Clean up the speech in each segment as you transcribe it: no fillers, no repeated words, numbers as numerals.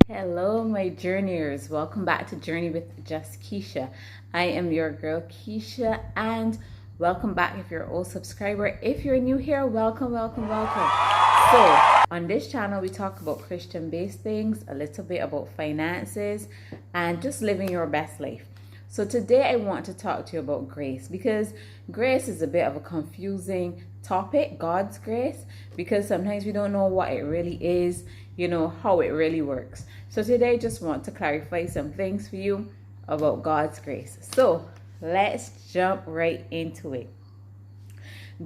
Hello, my journeyers. Welcome back to Journey with Just Keisha. I am your girl Keisha, and welcome back if you're an old subscriber. If you're new here, welcome. So, on this channel, we talk about Christian based things, a little bit about finances, and just living your best life. So, today I want to talk to you about grace because grace is a bit of a confusing topic, God's grace, because sometimes we don't know what it really is, how it really works. So today I just want to clarify some things for you about God's grace. So let's jump right into it.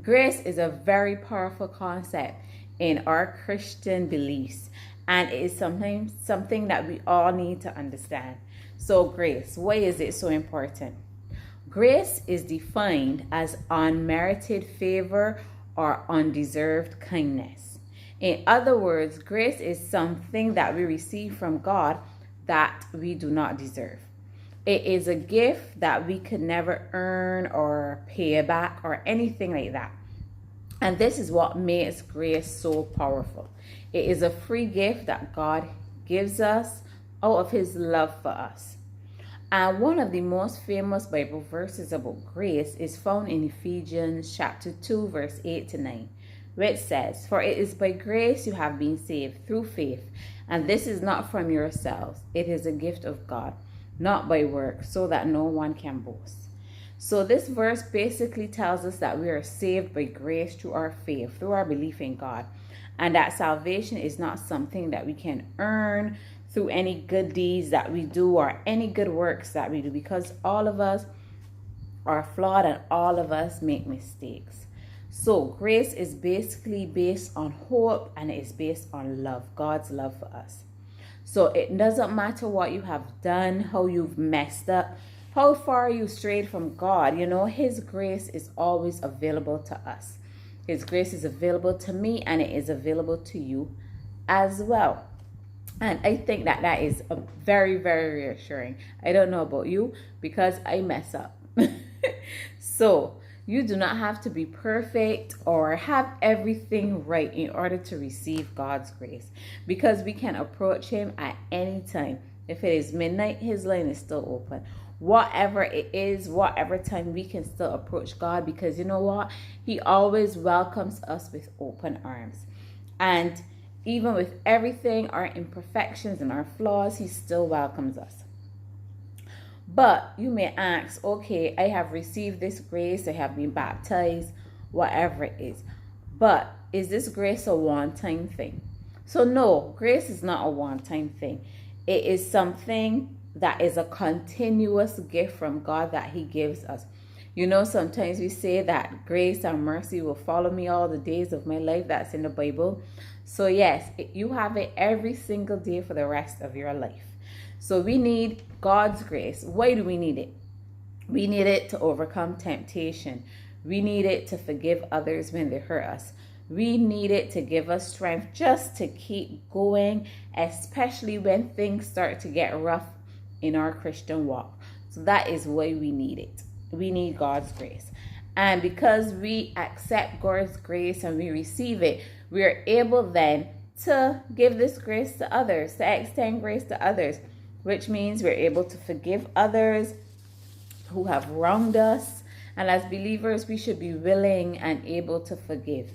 Grace is a very powerful concept in our Christian beliefs, and it is sometimes something that we all need to understand. So grace, why is it so important? Grace is defined as unmerited favor or undeserved kindness. In other words, grace is something that we receive from God that we do not deserve. It is a gift that we could never earn or pay back or anything like that. And this is what makes grace so powerful. It is a free gift that God gives us out of his love for us. And one of the most famous Bible verses about grace is found in Ephesians chapter 2, verse 8 to 9, which says, "For it is by grace you have been saved through faith, and this is not from yourselves. It is a gift of God, not by works, so that no one can boast." So this verse basically tells us that we are saved by grace through our faith, through our belief in God, and that salvation is not something that we can earn through any good deeds that we do or any good works that we do, because all of us are flawed and all of us make mistakes. So grace is basically based on hope, and it is based on love, God's love for us. So it doesn't matter what you have done, how you've messed up, how far you strayed from God, his grace is always available to us. His grace is available to me, and it is available to you as well. And I think that is a very, very reassuring. I don't know about you, because I mess up. So you do not have to be perfect or have everything right in order to receive God's grace, because we can approach him at any time. If it is midnight, his line is still open. Whatever it is, whatever time, we can still approach God, because you know what? He always welcomes us with open arms. And even with everything, our imperfections and our flaws, he still welcomes us. But you may ask, okay, I have received this grace, I have been baptized, whatever it is. But is this grace a one-time thing? So no, grace is not a one-time thing. It is something that is a continuous gift from God that he gives us. Sometimes we say that grace and mercy will follow me all the days of my life. That's in the Bible. So yes, you have it every single day for the rest of your life. So we need God's grace. Why do we need it? We need it to overcome temptation. We need it to forgive others when they hurt us. We need it to give us strength just to keep going, especially when things start to get rough in our Christian walk. So that is why we need it. We need God's grace. And because we accept God's grace and we receive it, we are able then to give this grace to others, to extend grace to others, which means we're able to forgive others who have wronged us. And as believers, we should be willing and able to forgive,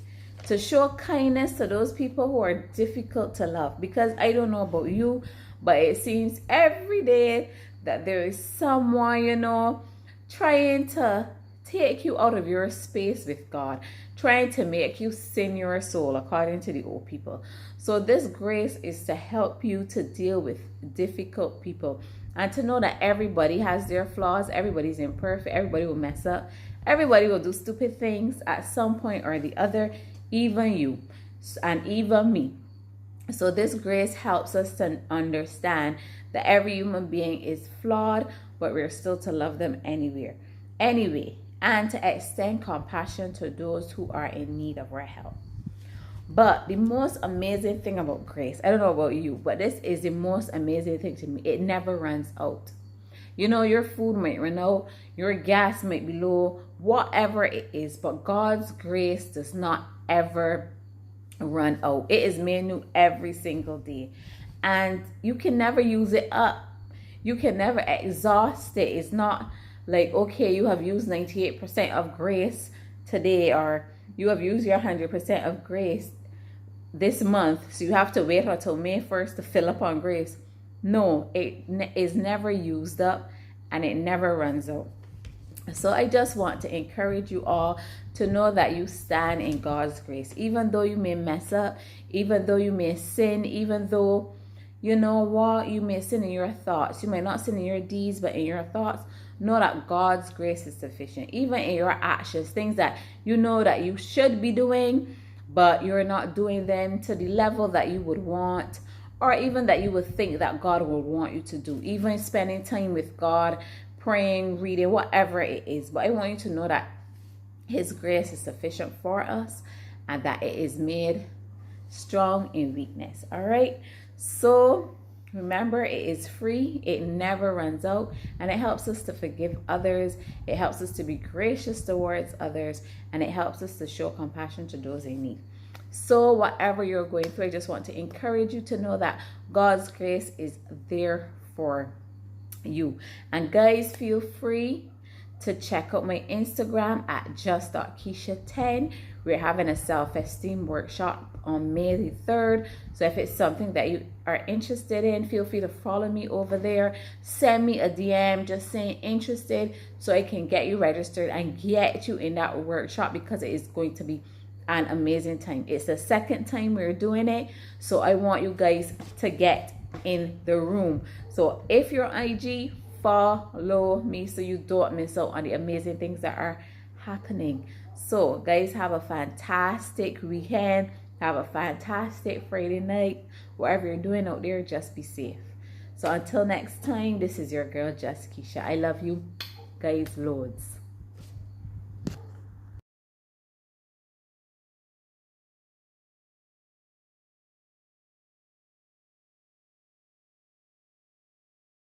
to show kindness to those people who are difficult to love. Because I don't know about you, but it seems every day that there is someone, trying to take you out of your space with God, trying to make you sin your soul, according to the old people. So this grace is to help you to deal with difficult people, and to know that everybody has their flaws, everybody's imperfect, everybody will mess up, everybody will do stupid things at some point or the other, even you and even me. So this grace helps us to understand that every human being is flawed, but we're still to love them anyway, and to extend compassion to those who are in need of our help. But the most amazing thing about grace, I don't know about you, but this is the most amazing thing to me. It never runs out. Your food might run out, your gas might be low, whatever it is, but God's grace does not ever run out. It is made new every single day. and you can never use it up. You can never exhaust it. It's not like, okay, you have used 98% of grace today, or you have used your 100% of grace this month, so you have to wait until May 1st to fill up on grace. No, it is never used up, and it never runs out. So I just want to encourage you all to know that you stand in God's grace. Even though you may mess up, even though you may sin, even though, you know what, you may sin in your thoughts. You may not sin in your deeds, but in your thoughts, know that God's grace is sufficient. Even in your actions, things that you know that you should be doing, but you're not doing them to the level that you would want, or even that you would think that God would want you to do. Even spending time with God, praying, reading, whatever it is. But I want you to know that His grace is sufficient for us, and that it is made strong in weakness. All right. So remember, it is free. It never runs out, and it helps us to forgive others. It helps us to be gracious towards others, and it helps us to show compassion to those in need. So whatever you're going through, I just want to encourage you to know that God's grace is there for you. And guys, feel free to check out my Instagram at just.keisha10. We're having a self-esteem workshop on May the 3rd. So if it's something that you are interested in, feel free to follow me over there. Send me a DM just saying interested, so I can get you registered and get you in that workshop, because it is going to be an amazing time. It's the second time we're doing it, so I want you guys to get in the room. So if you're on IG, follow me so you don't miss out on the amazing things that are happening. So guys, have a fantastic weekend. Have a fantastic Friday night. Whatever you're doing out there, just be safe. So until next time, this is your girl Just Keisha. I love you guys loads.